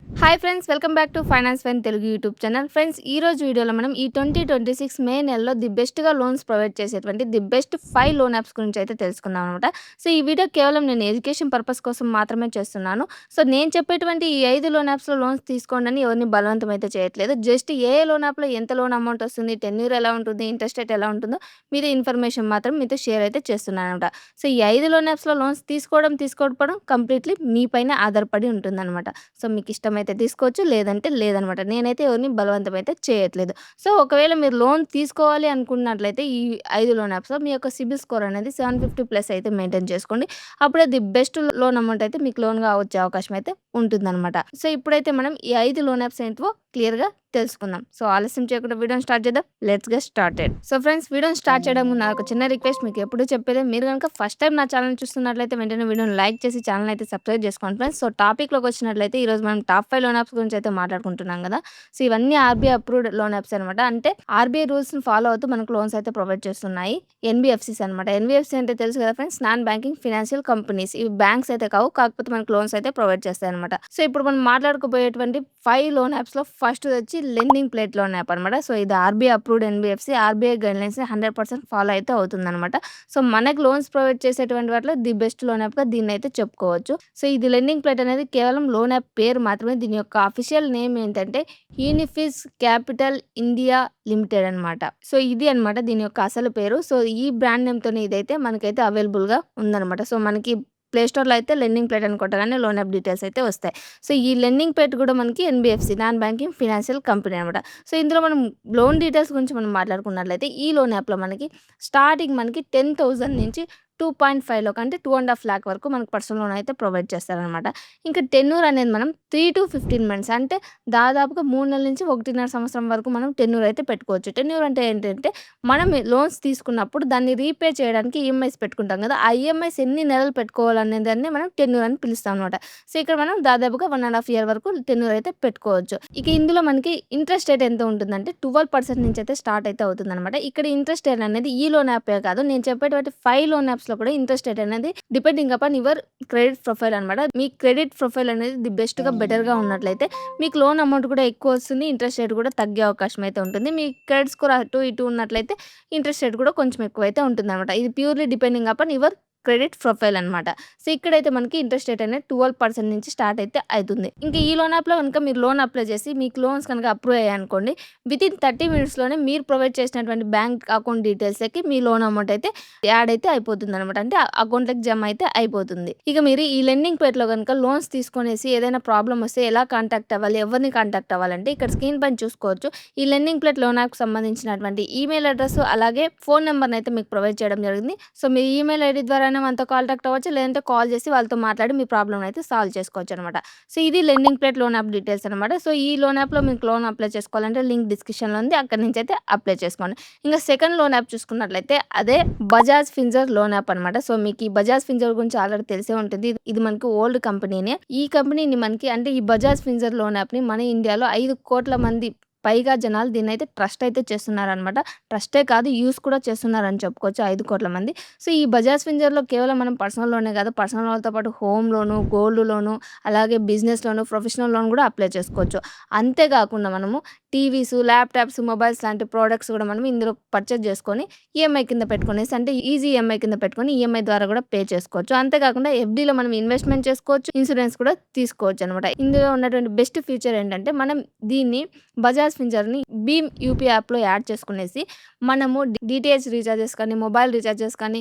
Hi friends, welcome back to finance fine Telugu YouTube channel. Friends, ఈ రోజు వీడియోలో మనం ఈ 2026 మే నెలలో ది బెస్ట్‌గా లోన్స్ ప్రొవైడ్ చేసేటువంటి ది బెస్ట్ 5 లోన్ యాప్స్ గురించి అయితే తెలుసుకుందాం అనమాట. సో, ఈ వీడియో కేవలం నేను ఎడ్యుకేషన్ పర్పస్ కోసం మాత్రమే చేస్తున్నాను. సో, నేను చెప్పేటువంటి ఈ 5 లోన్ యాప్స్‌లో లోన్స్ తీసుకోండి అని ఎవరిని బలవంతం అయితే చేయట్లేదు. జస్ట్ ఏ లోన్ యాప్‌లో ఎంత లోన్ అమౌంట్ వస్తుంది, టెన్యూర్ ఎలా ఉంటుంది, ఇంట్రెస్ట్ రేట్ ఎలా ఉంటుందో మీతో ఇన్ఫర్మేషన్ మాత్రం మీతో షేర్ అయితే చేస్తున్నాననమాట. సో, ఈ 5 లోన్ యాప్స్‌లో లోన్స్ తీసుకోకపోవడం కంప్లీట్‌లీ మీ పైన ఆధారపడి ఉంటుందనమాట. సో, మీకిష్టమైతే తీసుకోవచ్చు. లేదంటే లేదనమాట. నేనైతే ఎవరిని బలవంతం అయితే చేయట్లేదు. సో, ఒకవేళ మీరు లోన్ తీసుకోవాలి అనుకున్నట్లయితే ఈ 5 లోన్ యాప్స్‌లో మీ యొక్క సిబిల్ స్కోర్ అనేది 750+ అయితే మెయింటైన్ చేసుకోండి. అప్పుడే ది బెస్ట్ లోన్ అమౌంట్ అయితే మీకు లోన్‌గా వచ్చే అవకాశం అయితే ఉంటుందనమాట. సో, ఇప్పుడైతే మనం ఈ 5 లోన్ యాప్స్ ఏంటివో క్లియర్‌గా తెలుసుకుందాం. సో, ఆలస్యం చేయకుండా వీడియోని స్టార్ట్ చేద్దాం. Let's get started. So, friends, వీడియోని స్టార్ట్ చేయడం ముందు నాదొక చిన్న రిక్వెస్ట్. మీకు ఎప్పుడు చెప్పేదే, మీరు గనుక ఫస్ట్ టైమ్ నా ఛానెల్‌ని చూస్తున్నట్లయితే వెంటనే వీడియోని లైక్ చేసి ఛానెల్‌ని అయితే సబ్స్క్రైబ్ చేసుకోండి ఫ్రెండ్స్. సో, టాపిక్‌లోకి వచ్చినట్లయితే ఈరోజు మనం టాప్ 5 లోన్ యాప్స్ గురించి అయితే మాట్లాడుకుంటున్నాం కదా! సో, ఇవన్నీ ఆర్‌బీఐ అప్రూవ్డ్ లోన్ యాప్స్ అనమాట. అంటే ఆర్‌బీఐ రూల్స్‌ని ఫాలో అవుతూ మనకు లోన్స్ అయితే ప్రొవైడ్ చేస్తున్నాయి. ఎన్‌బీఎఫ్‌సీస్ అనమాట. ఎన్‌బీఎఫ్‌సీ అంటే తెలుసు కదా friends, non banking financial companies. ఇవి బ్యాంక్స్ అయితే కావు. కాకపోతే మనకు లోన్స్ అయితే ప్రొవైడ్ చేస్తాయన్నమాట. సో, ఇప్పుడు మనం మాట్లాడుకోబోయేటువంటి 5 లోన్ యాప్స్‌లో ఫస్ట్‌ది వచ్చి లెండింగ్ ప్లేట్ లోన్ యాప్ అనమాట. సో, ఇది RBI approved NBFC. RBI గైడ్‌లైన్స్‌ని 100% follow అయితే అవుతుందనమాట. సో, మనకు లోన్స్ ప్రొవైడ్ చేసేటువంటి వాటిలో ది బెస్ట్ లోన్ యాప్‌గా దీన్నైతే చెప్పుకోవచ్చు. సో, ఇది లెండింగ్ ప్లేట్ అనేది కేవలం లోన్ యాప్ పేరు మాత్రమే. దీని యొక్క అఫీషియల్ నేమ్ ఏంటంటే యూనిఫిస్ క్యాపిటల్ ఇండియా లిమిటెడ్ అనమాట. సో, ఇది అనమాట దీని యొక్క అసలు పేరు. సో, ఈ బ్రాండ్ నేమ్‌తోనే ఇదైతే మనకైతే అవైలబుల్‌గా ఉందనమాట. సో, మనకి ప్లే స్టోర్‌లో అయితే లెండింగ్ ప్లేట్ అని కొట్టగానే లోన్ యాప్ డీటెయిల్స్ అయితే వస్తాయి. సో, ఈ లెండింగ్ ప్లేట్ కూడా మనకి NBFC, non banking financial company అనమాట. సో, ఇందులో మనం లోన్ డీటెయిల్స్ గురించి మనం మాట్లాడుకున్నట్లయితే ఈ లోన్ యాప్‌లో మనకి స్టార్టింగ్ మనకి 10,000 నుంచి 2.5 అంటే 2.5 లాక్ వరకు మనకు పర్సనల్ లోన్ అయితే ప్రొవైడ్ చేస్తారనమాట. ఇంకా టెన్యూర్ అనేది మనం 3-15 మంత్స్ అంటే దాదాపుగా 3 నెలల నుంచి 1.5 సంవత్సరం వరకు మనం టెన్యూర్ అయితే పెట్టుకోవచ్చు. టెన్యూర్ అంటే ఏంటంటే మనం లోన్స్ తీసుకున్నప్పుడు దాన్ని రీపే చేయడానికి ఈఎంఐస్ పెట్టుకుంటాం కదా! ఆ ఈఎంఐస్ ఎన్ని నెలలు పెట్టుకోవాలనే దాన్ని మనం టెన్యూర్ అని పిలుస్తాం అనమాట. సో, ఇక్కడ మనం దాదాపుగా 1.5 ఇయర్ వరకు టెన్యూర్ అయితే పెట్టుకోవచ్చు. ఇక ఇందులో మనకి ఇంట్రెస్ట్ రేట్ ఎంత ఉంటుందంటే 12% నుంచి అయితే స్టార్ట్ అయితే అవుతుందనమాట. ఇక్కడ ఇంట్రెస్ట్ రేట్ అనేది ఈ లోన్ యాపే కాదు, నేను చెప్పేటువంటి 5 లోన్ యాప్స్‌లో కూడా ఇంట్రెస్ట్ రేట్ అనేది depending upon your credit profile అనమాట. మీ క్రెడిట్ ప్రొఫైల్ అనేది ది బెస్ట్‌గా, బెటర్‌గా ఉన్నట్లయితే మీకు లోన్ అమౌంట్ కూడా ఎక్కువ వస్తుంది. ఇంట్రెస్ట్ రేట్ కూడా తగ్గే అవకాశం అయితే ఉంటుంది. మీ క్రెడిట్ స్కోర్ అటు ఇటు ఉన్నట్లయితే ఇంట్రెస్ట్ రేట్ కూడా కొంచెం ఎక్కువైతే ఉంటుందనమాట. ఇది purely depending upon your credit profile అనమాట. సో, ఇక్కడైతే మనకి ఇంట్రెస్ట్ రేట్ అనేది 12% నుంచి స్టార్ట్ అయితే అయితుంది. ఇంకా ఈ లోన్ యాప్‌లో గనుక మీరు లోన్ అప్లై చేసి మీకు లోన్స్ కనుక అప్రూవ్ అయ్యాయనుకోండి, వితిన్ 30 మినిట్స్‌లోనే మీరు ప్రొవైడ్ చేసినటువంటి బ్యాంక్ అకౌంట్ డీటెయిల్స్‌కి మీ లోన్ అమౌంట్ అయితే యాడ్ అయితే అయిపోతుందనమాట. అంటే అకౌంట్‌లోకి జమ అయితే అయిపోతుంది. ఇక మీరు ఈ లెండింగ్ పేజ్‌లో గనుక లోన్స్ తీసుకొనేసి ఏదైనా ప్రాబ్లమ్ వస్తే ఎలా కాంటాక్ట్ అవ్వాలి? ఎవరిని కాంటాక్ట్ అవ్వాలంటే ఇక్కడ స్క్రీన్ పైన చూసుకోవచ్చు. ఈ లెండింగ్ ప్లేట్ లోన్ యాప్‌కి సంబంధించినటువంటి ఈమెయిల్ అడ్రెస్ అలాగే ఫోన్ నంబర్‌ని అయితే మీకు ప్రొవైడ్ చేయడం జరిగింది. సో, మీ ఈమెయిల్ ఐడీ ద్వారానే మనతో కాంటాక్ట్ అవ్వచ్చు. లేదంటే కాల్ చేసి వాళ్ళతో మాట్లాడి మీ ప్రాబ్లమ్‌ని అయితే సాల్వ్ చేసుకోవచ్చనమాట. సో, ఇది lending plate loan app details అనమాట. సో, ఈ లోన్ యాప్‌లో మీకు లోన్ అప్లై చేసుకోవాలంటే లింక్ డిస్క్రిప్షన్‌లో ఉంది. అక్కడి నుంచి అయితే అప్లై చేసుకోండి. ఇంకా సెకండ్ లోన్ యాప్ చూసుకున్నట్లయితే అదే బజాజ్ ఫిన్సర్వ్ లోన్ యాప్ అనమాట. సో, మీకు ఈ బజాజ్ ఫిన్సర్వ్ గురించి ఆల్రెడీ తెలిసే ఉంటుంది. ఇది మనకి ఓల్డ్ కంపెనీనే. ఈ కంపెనీని మనకి అంటే ఈ బజాజ్ ఫిన్సర్వ్ లోన్ యాప్‌ని మన ఇండియాలో 5,00,00,000 మంది పైగా జనాలు దీన్నైతే ట్రస్ట్ అయితే చేస్తున్నారనమాట. ట్రస్టే కాదు, యూజ్ కూడా చేస్తున్నారని చెప్పుకోవచ్చు 5,00,00,000 మంది. సో, ఈ బజాజ్ ఫిన్సర్వ్‌లో కేవలం మనం పర్సనల్ లోనే కాదు, పర్సనల్ లోన్‌తో పాటు హోమ్ లోను, గోల్డ్ లోను, అలాగే బిజినెస్ లోను, ప్రొఫెషనల్ లోన్ కూడా అప్లై చేసుకోవచ్చు. అంతేకాకుండా మనము టీవీస్, ల్యాప్‌టాప్స్, మొబైల్స్ లాంటి ప్రొడక్ట్స్ కూడా మనం ఇందులో పర్చేజ్ చేసుకొని ఈఎంఐ కింద పెట్టుకొనేసి అంటే ఈజీ ఈఎంఐ కింద పెట్టుకొని ఈఎంఐ ద్వారా కూడా పే చేసుకోవచ్చు. అంతేకాకుండా ఎఫ్‌డీలో మనం ఇన్వెస్ట్‌మెంట్ చేసుకోవచ్చు. ఇన్సూరెన్స్ కూడా తీసుకోవచ్చనమాట. ఇందులో ఉన్నటువంటి బెస్ట్ ఫీచర్ ఏంటంటే మనం దీన్ని బజాజ్ ఫిన్సర్వ్‌ని భీమ్ యూపీఐ యాప్‌లో యాడ్ చేసుకునేసి మనము డీటీహెచ్ రీచార్జెస్ కానీ, మొబైల్ రీచార్జెస్ కానీ,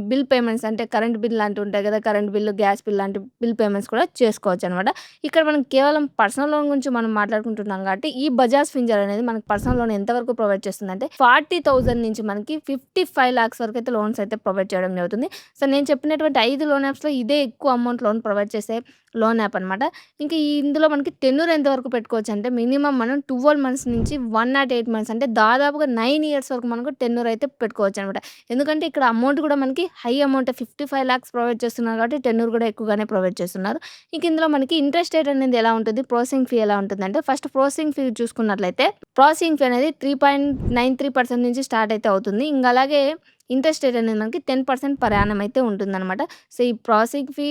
బిల్ పేమెంట్స్ అంటే కరెంట్ బిల్ లాంటివి ఉంటాయి కదా! కరెంట్ బిల్లు, గ్యాస్ బిల్ లాంటి బిల్ పేమెంట్స్ కూడా చేసుకోవచ్చనమాట. ఇక్కడ మనం కేవలం పర్సనల్ లోన్ గురించి మనం మాట్లాడుకుంటున్నాం కాబట్టి ఈ బజాజ్ ఫిన్సర్వ్ అనేది మనకు పర్సనల్ లోన్ ఎంతవరకు ప్రొవైడ్ చేస్తుందంటే 40,000 నుంచి మనకి 55 లాక్స్ వరకు అయితే లోన్స్ అయితే ప్రొవైడ్ చేయడం జరుగుతుంది. సో, నేను చెప్పినటువంటి 5 లోన్ యాప్స్‌లో ఇదే ఎక్కువ అమౌంట్ లోన్ ప్రొవైడ్ చేసే లోన్ యాప్ అనమాట. ఇంకా ఇందులో మనకి టెన్యూర్ ఎంత వరకు పెట్టుకోవచ్చు అంటే మినిమమ్ మనం 12 మంత్స్ నుంచి 108 మంత్స్ అంటే దాదాపుగా 9 ఇయర్స్ వరకు మనకు టెన్యూర్ అయితే పెట్టుకోవచ్చనమాట. ఎందుకంటే ఇక్కడ అమౌంట్ కూడా మనకి హై అమౌంటే 55 లాక్స్ ప్రొవైడ్ చేస్తున్నారు కాబట్టి టెన్యూర్ కూడా ఎక్కువగానే ప్రొవైడ్ చేస్తున్నారు. ఇంక ఇందులో మనకి ఇంట్రెస్ట్ రేట్ అనేది ఎలా ఉంటుంది? ప్రాసెసింగ్ ఫీ ఎలా ఉంటుందంటే ఫస్ట్ ప్రాసెసింగ్ ఫీ చూసుకున్నట్లయితే ప్రాసెసింగ్ ఫీ అనేది 3.93% నుంచి స్టార్ట్ అయితే అవుతుంది. ఇంక అలాగే ఇంట్రెస్ట్ రేట్ అనేది మనకి 10% పర్ యానం అయితే ఉంటుందనమాట. సో, ఈ ప్రాసెసింగ్ ఫీ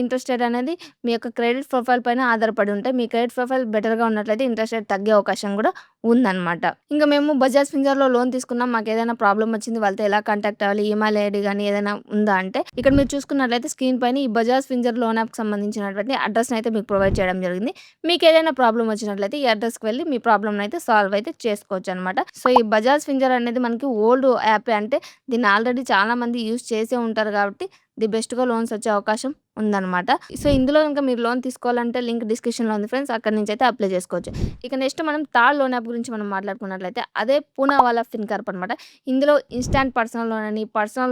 ఇంట్రెస్ట్ రేట్ అనేది మీ యొక్క క్రెడిట్ ప్రొఫైల్ పైన ఆధారపడి ఉంటాయి. మీ క్రెడిట్ ప్రొఫైల్ బెటర్‌గా ఉన్నట్లయితే ఇంట్రెస్ట్ రేట్ తగ్గే అవకాశం కూడా ఉందనమాట. ఇంక మేము బజాజ్ ఫింగర్‌లో లోన్ తీసుకున్నాం. మాకేదైనా ప్రాబ్లమ్ వచ్చింది. వాళ్ళతో ఎలా కాంటాక్ట్ అవ్వాలి? ఈమెయిల్ ఐడీ గాని ఏదైనా ఉందా అంటే, ఇక్కడ మీరు చూసుకున్నట్లయితే స్క్రీన్ పైన ఈ బజాజ్ ఫింగర్ లోన్ యాప్‌కి సంబంధించినటువంటి అడ్రస్‌ని అయితే మీకు ప్రొవైడ్ చేయడం జరిగింది. మీకేదైనా ప్రాబ్లమ్ వచ్చినట్లయితే ఈ అడ్రస్‌కి వెళ్లి మీ ప్రాబ్లమ్‌ని అయితే సాల్వ్ అయితే చేసుకోవచ్చనమాట. సో, ఈ బజాజ్ ఫింగర్ అనేది మనకి ఓల్డ్ యాపే. అంటే దీన్ని ఆల్రెడీ చాలా మంది యూజ్ చేసే ఉంటారు కాబట్టి ది బెస్ట్‌గా లోన్స్ వచ్చే అవకాశం ఉందనమాట. సో, ఇందులో గనుక మీరు లోన్ తీసుకోవాలంటే లింక్ డిస్క్రిప్షన్‌లో ఉంది ఫ్రెండ్స్. అక్కడి నుంచి అయితే అప్లై చేసుకోవచ్చు. ఇక నెక్స్ట్ మనం థర్డ్ లోన్ యాప్ గురించి మనం మాట్లాడుకున్నట్లయితే అదే పూనావాలా ఫిన్‌కార్ప్ అనమాట. ఇందులో ఇన్‌స్టాంట్ పర్సనల్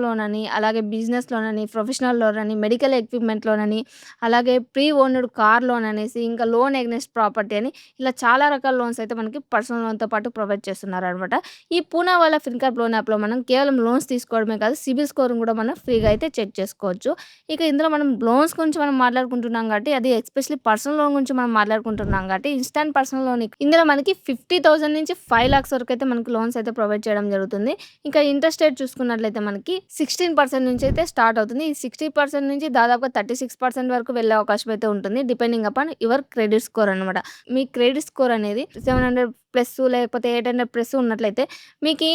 లోన్ అని, అలాగే బిజినెస్ లోన్ అని, ప్రొఫెషనల్ లోన్ అని, మెడికల్ ఎక్విప్‌మెంట్ లోన్ అని, అలాగే ప్రీ ఓన్డ్ కార్ లోన్ అనేసి, ఇంకా లోన్ అగైన్స్ట్ ప్రాపర్టీ అని ఇలా చాలా రకాల లోన్స్ అయితే మనకి పర్సనల్ లోన్‌తో పాటు ప్రొవైడ్ చేస్తున్నారనమాట. ఈ పూనావాలా ఫిన్‌కార్ప్ లోన్ యాప్‌లో మనం కేవలం లోన్స్ తీసుకోవడమే కాదు, సిబిల్ స్కోర్‌ని కూడా మనం ఫ్రీగా అయితే చెక్ చేసుకోవచ్చు. ఇక ఇందులో మనం లోన్స్ గురించి మనం మాట్లాడుకుంటున్నాం కాబట్టి, అది ఎస్పెషల్లీ పర్సనల్ లోన్ గురించి మనం మాట్లాడుకుంటున్నాం కాబట్టి, ఇన్‌స్టాంట్ పర్సనల్ లోన్ ఇందులో మనకి 50,000 నుంచి 5,00,000 వరకు అయితే మనకి లోన్స్ అయితే ప్రొవైడ్ చేయడం జరుగుతుంది. ఇంకా ఇంట్రెస్ట్ రేట్ చూసుకున్నట్లయితే మనకి 16% నుంచి అయితే స్టార్ట్ అవుతుంది. ఈ 60% నుంచి దాదాపుగా 36% వరకు వెళ్ళే అవకాశం అయితే ఉంటుంది. Depending upon your credit score అనమాట. మీ క్రెడిట్ స్కోర్ అనేది 700 ప్లస్ లేకపోతే 800 ప్లస్ ఉన్నట్లయితే మీకి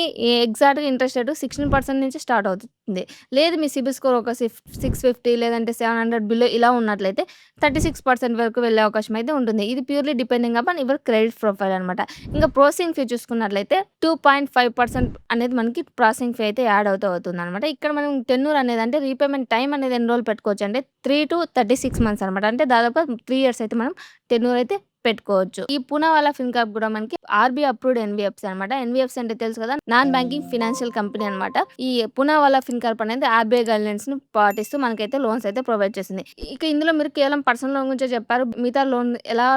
ఎగ్జాక్ట్‌గా ఇంట్రెస్ట్ రేట్ 16% నుంచి స్టార్ట్ అవుతుంది. లేదు మీ సిబిల్ స్కోర్ ఒక 650 లేదంటే 700 బిలో ఇలా ఉన్నట్లయితే 36% వరకు వెళ్ళే అవకాశం అయితే ఉంటుంది. ఇది purely depending upon your credit profile అనమాట. ఇంకా ప్రాసెసింగ్ ఫీ చూసుకున్నట్లయితే 2.5% అనేది మనకి ప్రాసెసింగ్ ఫీ అయితే యాడ్ అవుతుందనమాట. ఇక్కడ మనం టెన్యూర్ అనేది అంటే రీపేమెంట్ టైమ్ అనేది ఎన్ని రోజులు పెట్టుకోవచ్చు అంటే 3-36 మంత్స్ అనమాట. అంటే దాదాపుగా 3 ఇయర్స్ అయితే మనం టెన్యూర్ అయితే పెట్టుకోవచ్చు. ఈ పూనావాలా ఫిన్‌కార్ప్ కూడా మనకి ఆర్‌బీఐ అప్రూవ్డ్ ఎన్‌బీఎఫ్‌సి అనమాట. ఎన్‌బీఎఫ్‌సి అంటే తెలుసు కదా! నాన్ బ్యాంకింగ్ ఫినాన్షియల్ కంపెనీ అనమాట. ఈ పూనావాలా ఫిన్‌కార్ప్ అనేది ఆర్‌బీఐ గైడ్‌లైన్స్‌ని పాటిస్తూ మనకైతే లోన్స్ అయితే ప్రొవైడ్ చేసింది. ఇక ఇందులో మీరు కేవలం పర్సనల్ లోన్ గురించే చెప్పారు. మిగతా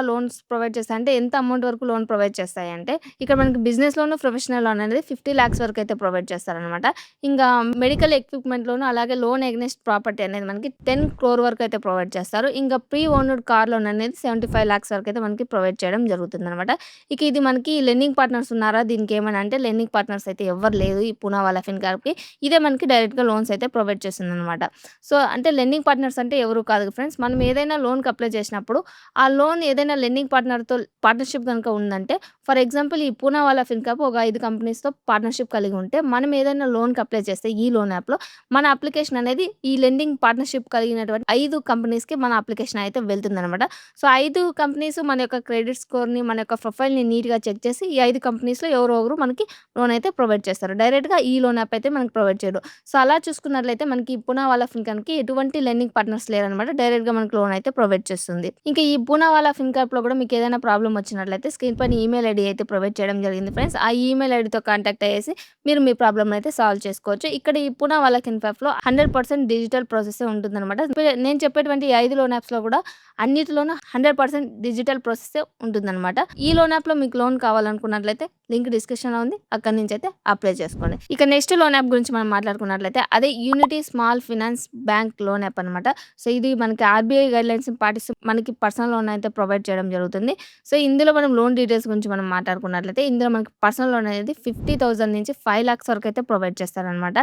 లోన్స్ ప్రొవైడ్ చేస్తాయంటే ఎంత అమౌంట్ వరకు లోన్ ప్రొవైడ్ చేస్తాయంటే, ఇక్కడ మనకి బిజినెస్ లోన్, ప్రొఫెషనల్ లోన్ అనేది 50 లాక్స్ వరకు అయితే ప్రొవైడ్ చేస్తారనమాట. ఇంకా మెడికల్ ఎక్విప్‌మెంట్ లోన్, అలాగే లోన్ అగైన్స్ట్ ప్రాపర్టీ అనేది మనకి 10 క్రోర్ వరకు అయితే ప్రొవైడ్ చేస్తారు. ఇంకా ప్రీ ఓన్డ్ కార్ లోన్ అనేది 75 లాక్స్ వరకు అయితే మనకి ప్రొవైడ్ చేయడం జరుగుతుందనమాట. ఇక ఇది మనకి లెండింగ్ పార్ట్నర్స్ ఉన్నారా? దీనికి ఏమని అంటే లెండింగ్ పార్ట్నర్స్ అయితే ఎవ్వరు లేదు ఈ పూనావాలా ఫిన్‌కార్ప్‌కి. ఇదే మనకి డైరెక్ట్‌గా లోన్స్ అయితే ప్రొవైడ్ చేస్తుందనమాట. సో, అంటే లెండింగ్ పార్ట్నర్స్ అంటే ఎవరు కాదు ఫ్రెండ్స్. మనం ఏదైనా లోన్‌కి అప్లై చేసినప్పుడు ఆ లోన్ ఏదైనా లెండింగ్ పార్ట్నర్‌తో పార్ట్నర్‌షిప్ గనుక ఉందంటే, ఫర్ ఎగ్జాంపుల్ ఈ పూనావాలా ఫిన్‌కార్ప్ ఒక 5 కంపెనీస్‌తో పార్ట్నర్‌షిప్ కలిగి ఉంటే, మనం ఏదైనా లోన్‌కి అప్లై చేస్తే ఈ లోన్ యాప్‌లో మన అప్లికేషన్ అనేది ఈ లెండింగ్ పార్ట్నర్‌షిప్ కలిగినటువంటి 5 కంపెనీస్‌కి మన అప్లికేషన్ అయితే వెళ్తుందనమాట. సో, 5 కంపెనీస్ మన యొక్క క్రెడిట్ స్కోర్‌ని, మన యొక్క ప్రొఫైల్‌ని నీట్‌గా చెక్ చేసి ఈ 5 కంపెనీస్‌లో ఎవరో ఒకరు మనకి లోన్ అయితే ప్రొవైడ్ చేస్తారు. డైరెక్ట్‌గా ఈ లోన్ యాప్ అయితే మనకి ప్రొవైడ్ చేయరు. సో, అలా చూసుకున్నట్లయితే మనకి పూనావాలా ఫిన్‌కార్ప్‌కి ఎటువంటి లెండింగ్ పార్ట్నర్స్ లేరనమాట. డైరెక్ట్‌గా మనకి లోన్ అయితే ప్రొవైడ్ చేస్తుంది. ఇంకా ఈ పూనావాలా ఫిన్‌కార్ప్‌లో కూడా మీకు ఏదైనా ప్రాబ్లమ్ వచ్చినట్లయితే స్క్రీన్ పైన ఈమెయిల్ ఐడీ అయితే ప్రొవైడ్ చేయడం జరిగింది ఫ్రెండ్స్. ఆ ఈమెయిల్ ఐడీతో కాంటాక్ట్ అయ్యేసి మీరు మీ ప్రాబ్లమ్‌ని అయితే సాల్వ్ చేసుకోవచ్చు. ఇక్కడ ఈ పూనావాలా ఫిన్‌కార్ప్‌లో 100% డిజిటల్ ప్రాసెసే ఉంటుందనమాట. నేను చెప్పేటువంటి ఈ 5 లోన్ యాప్స్‌లో కూడా అన్నిటిలోనూ 100% డిజిటల్ ప్రాసెసే ఉంటుందనమాట. ఈ లోన్ యాప్‌లో మీకు లోన్ కావాలనుకున్నట్లయితే లింక్ డిస్క్రిప్షన్‌లో ఉంది. అక్కడి నుంచి అయితే అప్లై చేసుకోండి. ఇక నెక్స్ట్ లోన్ యాప్ గురించి మనం మాట్లాడుకున్నట్లయితే అదే unity small finance bank loan app అనమాట. సో, ఇది మనకి ఆర్‌బీఐ గైడ్‌లైన్స్‌ని పాటిస్తూ మనకి పర్సనల్ లోన్ అయితే ప్రొవైడ్ చేయడం జరుగుతుంది. సో, ఇందులో మనం లోన్ డీటెయిల్స్ గురించి మనం మాట్లాడుకున్నట్లయితే ఇందులో మనకి పర్సనల్ లోన్ అనేది 50,000 నుంచి 5 లాక్స్ వరకు అయితే ప్రొవైడ్ చేస్తారనమాట.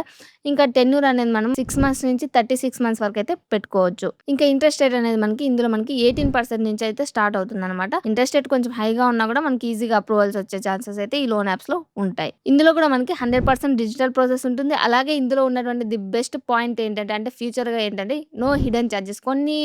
ఇంకా టెన్యూర్ అనేది మనం 6 మంత్స్ నుంచి 36 మంత్స్ వరకు అయితే పెట్టుకోవచ్చు. ఇంకా ఇంట్రెస్ట్ రేట్ అనేది ఇందులో మనకి 18% నుంచి అయితే స్టార్ట్ అవుతుందనమాట. ఇంట్రెస్ట్ రేట్ కొంచెం హైగా ఉన్నా కూడా మనకి ఈజీగా అప్రూవల్స్ వచ్చే ఛాన్సెస్ అయితే ఈ లోన్ యాప్స్‌లో ఉంటాయి. ఇందులో కూడా మనకి 100% డిజిటల్ ప్రాసెస్ ఉంటుంది. అలాగే ఇందులో ఉన్నటువంటి ది బెస్ట్ పాయింట్ ఏంటంటే ఫ్యూచర్‌గా ఏంటంటే నో హిడెన్ చార్జెస్. కొన్ని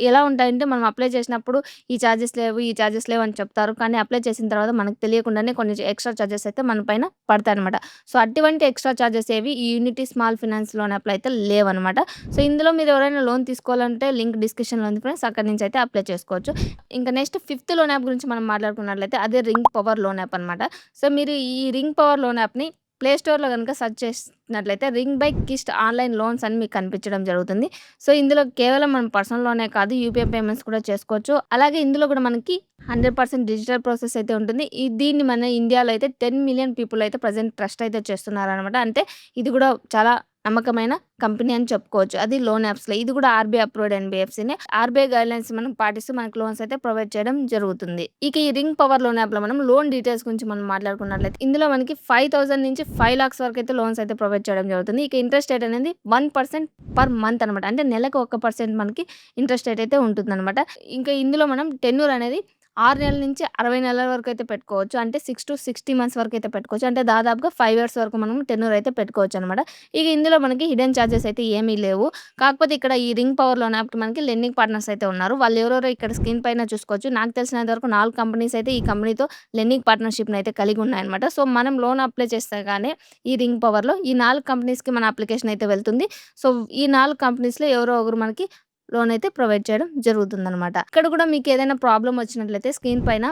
ఎలా ఉంటాయంటే మనం అప్లై చేసినప్పుడు ఈ చార్జెస్ లేవు, ఈ చార్జెస్ లేవు అని చెప్తారు. కానీ అప్లై చేసిన తర్వాత మనకు తెలియకుండానే కొన్ని ఎక్స్‌ట్రా చార్జెస్ అయితే మన పైన పడతాయన్నమాట. సో, అటువంటి ఎక్స్‌ట్రా చార్జెస్ ఏవి ఈ యూనిటీ స్మాల్ ఫైనాన్స్ లోన్ యాప్‌లో అయితే లేవన్నమాట. సో, ఇందులో మీరు ఎవరైనా లోన్ తీసుకోవాలంటే లింక్ డిస్క్రిప్షన్‌లో ఉంది ఫ్రెండ్స్. అక్కడి నుంచి అయితే అప్లై చేసుకోవచ్చు. ఇంకా నెక్స్ట్ ఫిఫ్త్ లోన్ యాప్ గురించి మనం మాట్లాడుకున్నట్లయితే అదే రింగ్ పవర్ లోన్ యాప్ అనమాట. సో, మీరు ఈ రింగ్ పవర్ లోన్ యాప్‌ని ప్లే స్టోర్‌లో గనుక సెర్చ్ చేసినట్లయితే రింగ్ బై కిస్ట్ ఆన్‌లైన్ లోన్స్ అని మీకు కనిపించడం జరుగుతుంది. సో, ఇందులో కేవలం మనం పర్సనల్ లోనే కాదు యూపీఐ పేమెంట్స్ కూడా చేసుకోవచ్చు. అలాగే ఇందులో కూడా మనకి 100% డిజిటల్ ప్రాసెస్ అయితే ఉంటుంది. దీన్ని మన ఇండియాలో అయితే 10,000,000 పీపుల్ అయితే ప్రెజెంట్ ట్రస్ట్ అయితే చేస్తున్నారనమాట. అంటే ఇది గూడా చాలా నమ్మకమైన కంపెనీ అని చెప్పుకోవచ్చు. అది లోన్ యాప్స్‌లో. ఇది గూడా ఆర్‌బీఐ అప్రూవ్డ్ ఎన్‌బీఎఫ్‌సీనే. ఆర్‌బీఐ గైడ్‌లైన్స్ మనం పాటిస్తూ మనకు లోన్స్ అయితే ప్రొవైడ్ చేయడం జరుగుతుంది. ఇక ఈ రింగ్ పవర్ లోన్ యాప్‌లో మనం లోన్ డీటెయిల్స్ గురించి మనం మాట్లాడుకున్నట్లయితే ఇందులో మనకి 5,000 నుంచి 5,00,000 వరకు అయితే లోన్స్ అయితే ప్రొవైడ్ చేయడం జరుగుతుంది. ఇక ఇంట్రెస్ట్ రేట్ అనేది 1% పర్ మంత్ అనమాట. అంటే నెలకు 1% మనకి ఇంట్రెస్ట్ రేట్ అయితే ఉంటుందనమాట. ఇంకా ఇందులో మనం టెన్యూర్ అనేది 6 నెలల నుంచి 60 నెలల వరకు అయితే పెట్టుకోవచ్చు. అంటే 6-60 మంత్స్ వరకు అయితే పెట్టుకోవచ్చు. అంటే దాదాపుగా 5 ఇయర్స్ వరకు మనం టెన్యూర్ అయితే పెట్టుకోవచ్చనమాట. ఇక ఇందులో మనకి హిడెన్ చార్జెస్ అయితే ఏమీ లేవు. కాకపోతే ఇక్కడ ఈ రింగ్ పవర్ లోన్ యాప్‌కి మనకి లెండింగ్ పార్ట్నర్స్ అయితే ఉన్నారు. వాళ్ళు ఎవరెవరో ఇక్కడ స్క్రీన్ పైన చూసుకోవచ్చు. నాకు తెలిసినంత వరకు 4 కంపెనీస్ అయితే ఈ కంపెనీతో లెండింగ్ పార్ట్నర్‌షిప్‌ని అయితే కలిగి ఉన్నాయన్నమాట. సో, మనం లోన్ అప్లై చేస్తే గానే ఈ రింగ్ పవర్‌లో ఈ 4 కంపెనీస్‌కి మన అప్లికేషన్ అయితే వెళ్తుంది. సో, ఈ 4 కంపెనీస్‌లో ఎవరో ఒకరు మనకి లోన్ అయితే ప్రొవైడ్ చేయడం జరుగుతుందనమాట. ఇక్కడ కూడా మీకేదైనా ప్రాబ్లమ్ వచ్చినట్లయితే స్క్రీన్ పైన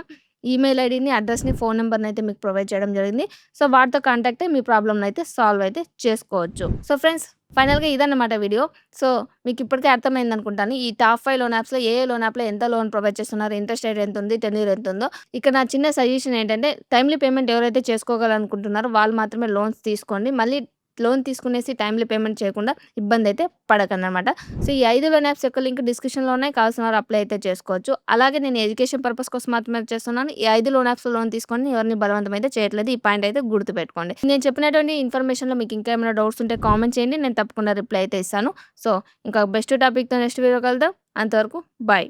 ఈమెయిల్ ఐడీని, అడ్రెస్‌ని, ఫోన్ నంబర్‌ని అయితే మీకు ప్రొవైడ్ చేయడం జరిగింది. సో, వాటితో కాంటాక్ట్ అయ్యి మీ ప్రాబ్లమ్‌ని అయితే సాల్వ్ అయితే చేసుకోవచ్చు. సో, ఫ్రెండ్స్ ఫైనల్‌గా ఇదన్నమాట వీడియో. సో, మీకు ఇప్పటికే అర్థమైందనుకుంటాను. ఈ టాప్ 5 లోన్ యాప్స్‌లో ఏ లోన్ యాప్‌లో ఎంత లోన్ ప్రొవైడ్ చేస్తున్నారు, ఇంట్రెస్ట్ రేట్ ఎంతుంది, టెన్యూర్ ఎంతుందో. ఇక్కడ నా చిన్న సజెషన్ ఏంటంటే టైమ్‌లీ పేమెంట్ ఎవరైతే చేసుకోగలనుకుంటున్నారో వాళ్ళు మాత్రమే లోన్స్ తీసుకోండి. మళ్ళీ లోన్ తీసుకునేసి టైమ్‌లీ పేమెంట్ చేయకుండా ఇబ్బందయితే పడకండనమాట. సో, ఈ 5 లోన్ యాప్స్ యొక్క లింక్ డిస్క్రిప్షన్‌లో ఉన్నాయి. కావాల్సిన వారు అప్లై అయితే చేసుకోవచ్చు. అలాగే నేను ఎడ్యుకేషన్ పర్పస్ కోసం మాత్రమే చేస్తున్నాను. ఈ 5 లోన్ యాప్స్‌లో లోన్ తీసుకొని ఎవరిని బలవంతం అయితే చేయట్లేదు. ఈ పాయింట్ అయితే గుర్తుపెట్టుకోండి. నేను చెప్పినటువంటి ఇన్ఫర్మేషన్‌లో మీకు ఇంకా ఏమైనా డౌట్స్ ఉంటే కామెంట్ చేయండి. నేను తప్పకుండా రిప్లై అయితే ఇస్తాను. సో, ఇంకా బెస్ట్ టాపిక్‌తో నెక్స్ట్ వీడియో కలుద్దాం. అంతవరకు బాయ్.